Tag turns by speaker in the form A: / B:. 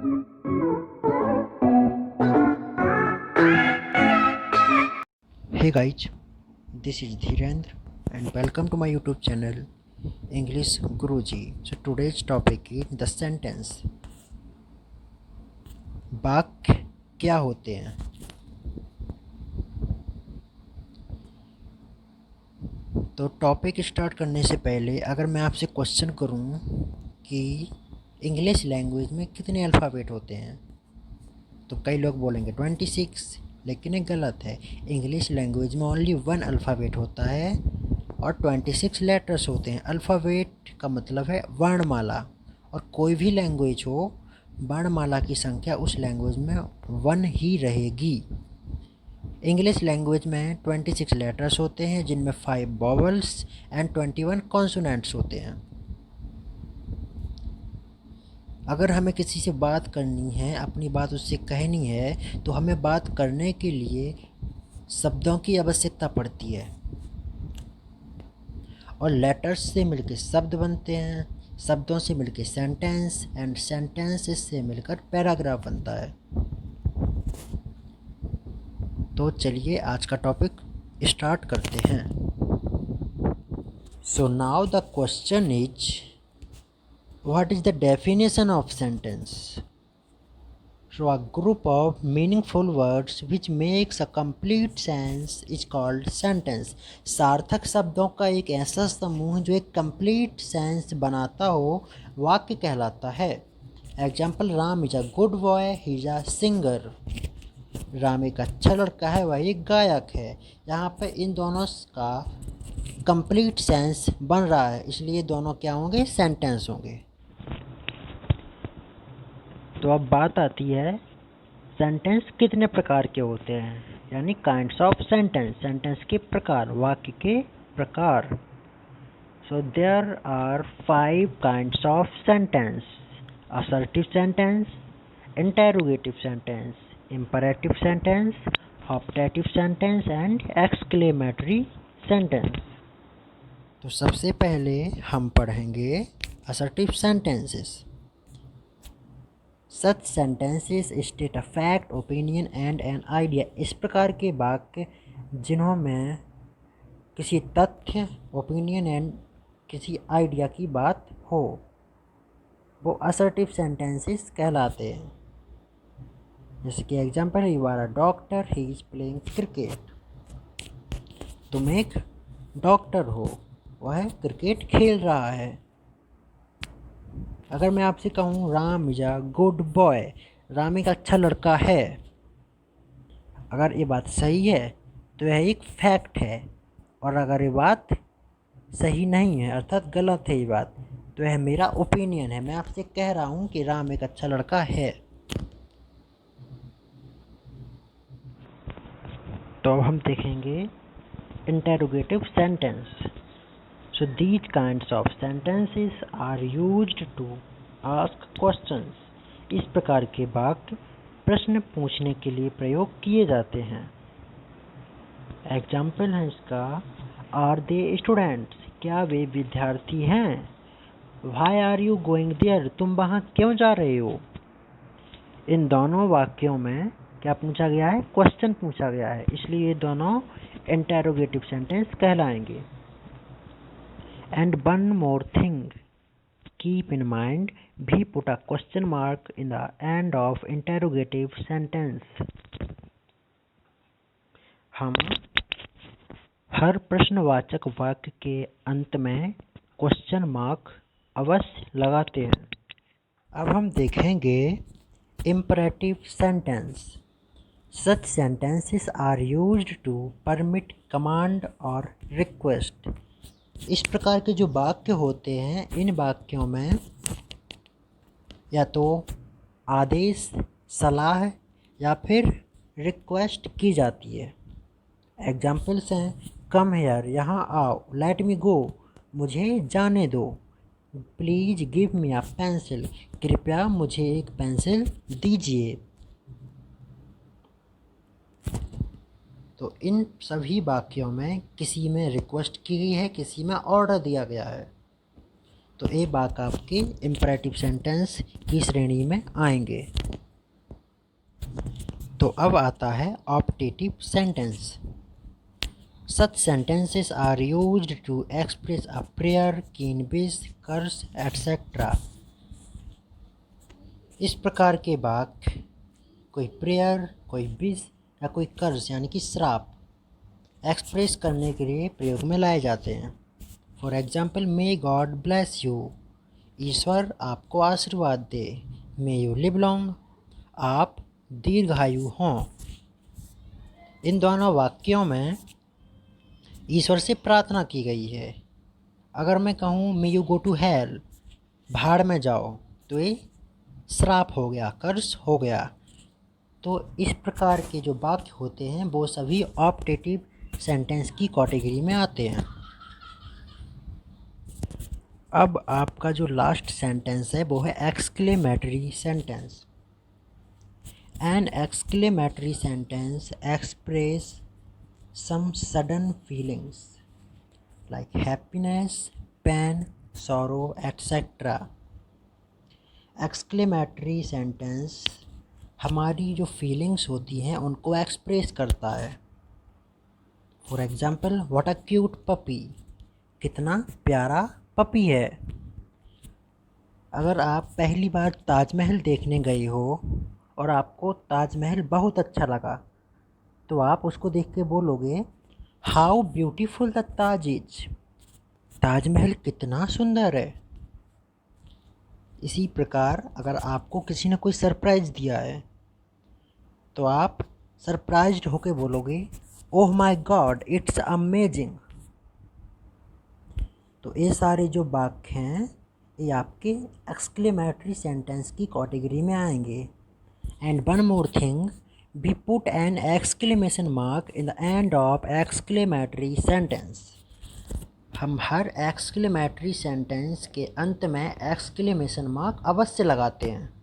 A: Hey guys, this is Dhirendra and welcome to my YouTube channel English Guruji. So today's topic is the sentence. वाक्य क्या होते हैं? तो topic start करने से पहले अगर मैं आपसे क्वेश्चन करूं कि इंग्लिश लैंग्वेज में कितने अल्फ़ाबेट होते हैं, तो कई लोग बोलेंगे 26, लेकिन ये गलत है। इंग्लिश लैंग्वेज में ओनली 1 अल्फ़ाबेट होता है और 26 लेटर्स होते हैं। अल्फ़ाबेट का मतलब है वर्णमाला, और कोई भी लैंग्वेज हो, वर्णमाला की संख्या उस लैंग्वेज में 1 ही रहेगी। इंग्लिश लैंग्वेज में 26 लेटर्स होते हैं, जिनमें 5 वॉवल्स एंड 21 कॉन्सोनेंट्स होते हैं। अगर हमें किसी से बात करनी है, अपनी बात उससे कहनी है, तो हमें बात करने के लिए शब्दों की आवश्यकता पड़ती है, और लेटर्स से मिलकर शब्द बनते हैं, शब्दों से मिलकर सेंटेंस, एंड सेंटेंसेस से मिलकर पैराग्राफ बनता है। तो चलिए आज का टॉपिक स्टार्ट करते हैं। So now the question is, what is the definition of sentence? So a group of meaningful words which makes a complete sense is called sentence. सार्थक शब्दों का एक ऐसा समूह जो एक कंप्लीट सेंस बनाता हो, वाक्य कहलाता है। Example, Ram is a good boy, he is a singer. Ram एक अच्छा लड़का है, वह एक गायक है। यहाँ पे इन दोनों का कंप्लीट सेंस बन रहा है, इसलिए दोनों क्या होंगे? सेंटेंस होंगे। तो अब बात आती है, सेंटेंस कितने प्रकार के होते हैं, यानी काइंड्स ऑफ सेंटेंस। सेंटेंस के प्रकार, वाक्य के प्रकार। So there are 5 kinds of sentence: assertive sentence, interrogative sentence, imperative sentence, optative sentence and exclamatory sentence. तो सबसे पहले हम पढ़ेंगे assertive sentences. Such sentences state a fact, opinion and an idea. इस प्रकार के वाक्य जिन्हों में किसी तथ्य, ओपिनियन एंड किसी आइडिया की बात हो, वो असर्टिव सेंटेंसेस कहलाते हैं। जैसे कि example, you are a doctor, he is playing cricket. तुम एक डॉक्टर हो, वह क्रिकेट खेल रहा है। अगर मैं आपसे कहूँ Ram is a good boy, Ram एक अच्छा लड़का है, अगर ये बात सही है तो यह एक फैक्ट है, और अगर ये बात सही नहीं है, अर्थात गलत है ये बात, तो यह मेरा ओपिनियन है। मैं आपसे कह रहा हूँ कि राम एक अच्छा लड़का है। तो अब हम देखेंगे interrogative sentence. So these kinds of sentences are used to ask questions. इस प्रकार के वाक्य प्रश्न पूछने के लिए प्रयोग किए जाते हैं। एग्जाम्पल है इसका, आर दे स्टूडेंट्स, क्या वे विद्यार्थी हैं? Why are you going there, तुम वहाँ क्यों जा रहे हो? इन दोनों वाक्यों में क्या पूछा गया है? क्वेश्चन पूछा गया है, इसलिए ये दोनों इंटेरोगेटिव सेंटेंस कहलाएंगे। And one more thing, keep in mind, we put a question mark in the end of interrogative sentence. हम हर प्रश्नवाचक वाक्य के अंत में क्वेश्चन मार्क अवश्य लगाते हैं। अब हम देखेंगे imperative sentence. Such sentences are used to permit command or request. इस प्रकार के जो वाक्य होते हैं, इन वाक्यों में या तो आदेश, सलाह या फिर रिक्वेस्ट की जाती है। एग्जाम्पल्स हैं, कम हेयर, यहाँ आओ, लेट मी गो, मुझे जाने दो, please give me a pencil, कृपया मुझे एक पेंसिल दीजिए। तो इन सभी वाक्यों में किसी में रिक्वेस्ट की गई है, किसी में ऑर्डर दिया गया है। तो ये वाक्य आपके इम्परेटिव सेंटेंस की श्रेणी में आएंगे। तो अब आता है optative sentence. Such sentences are used to express a prayer, keen wish, curse, etc. इस प्रकार के वाक्य कोई प्रेयर, कोई विश या कोई कर्ज यानी कि श्राप एक्सप्रेस करने के लिए प्रयोग में लाए जाते हैं। For example, may God bless you, ईश्वर आपको आशीर्वाद दे। मे यू लिव लॉन्ग, आप दीर्घायु हों। इन दोनों वाक्यों में ईश्वर से प्रार्थना की गई है। अगर मैं कहूँ may you go to hell, भाड़ में जाओ, तो ये श्राप हो गया, कर्ज हो गया। तो इस प्रकार के जो वाक्य होते हैं वो सभी ऑप्टेटिव सेंटेंस की कैटेगरी में आते हैं। अब आपका जो लास्ट सेंटेंस है वो है exclamatory sentence. An exclamatory sentence express some sudden feelings like happiness, pain, sorrow etcetera. Exclamatory sentence हमारी जो फीलिंग्स होती हैं उनको एक्सप्रेस करता है। For example, what a cute puppy, कितना प्यारा पपी है। अगर आप पहली बार ताजमहल देखने गए हो और आपको ताजमहल बहुत अच्छा लगा, तो आप उसको देख के बोलोगे how beautiful the Taj is, Taj Mahal कितना सुंदर है। इसी प्रकार अगर आपको किसी ने कोई सरप्राइज़ दिया है तो आप सरप्राइज्ड होके बोलोगे oh my God it's amazing. तो ये सारे जो वाक्य हैं ये आपके एक्सक्लेमेटरी सेंटेंस की कैटेगरी में आएंगे। And one more thing, we put an exclamation mark in the end of exclamatory sentence. हम हर एक्सक्लेमेटरी सेंटेंस के अंत में एक्सक्लेमेशन मार्क अवश्य लगाते हैं।